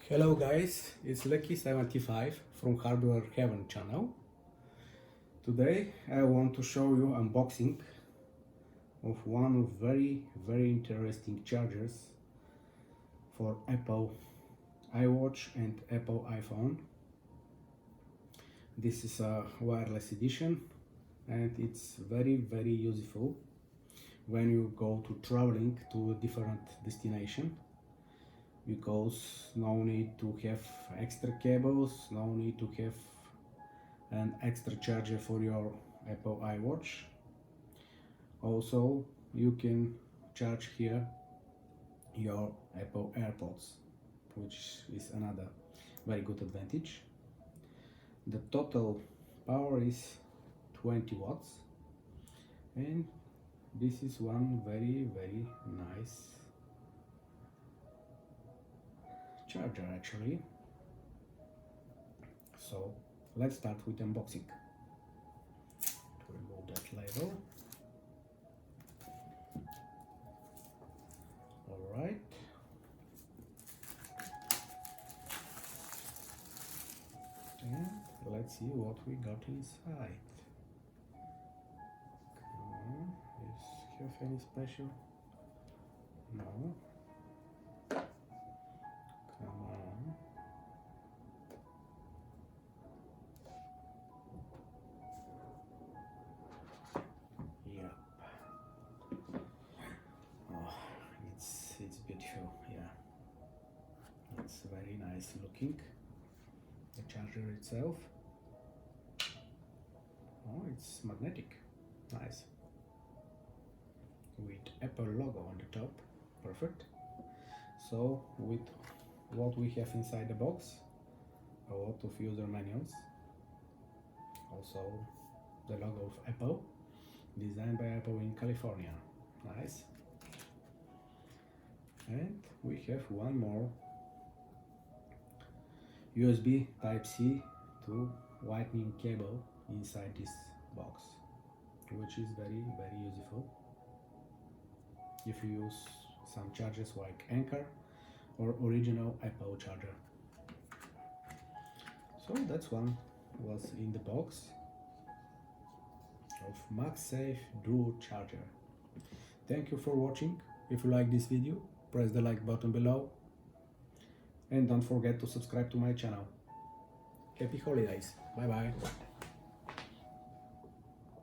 Hello guys, it's Lucky75 from Hardware Heaven channel. Today I want to show you unboxing of one of very interesting chargers for Apple iWatch and Apple iPhone. This is a wireless edition and it's very useful when you go to traveling to a different destination, because no need to have extra cables, no need to have an extra charger for your Apple iWatch. Also, you can charge here your Apple AirPods, which is another very good advantage. The total power is 20 watts, and this is one very nice charger actually. So let's start with unboxing. To remove that label. Alright. And let's see what we got inside. Does it have any special? No. Come on. Yep. Oh, it's beautiful. Yeah, it's very nice looking. The charger itself. Oh, it's magnetic. Nice. With Apple logo on the top. Perfect. So with what we have inside the box, a lot of user manuals, also the logo of Apple, designed by Apple in California. Nice. And we have one more USB Type-C to Lightning cable inside this box, which is very useful if you use some chargers like Anchor or original Apple charger. So that's one was in the box of magsafe dual charger. Thank you for watching. If you like this video, press the like button below and don't forget to subscribe to my channel. Happy holidays. Bye bye.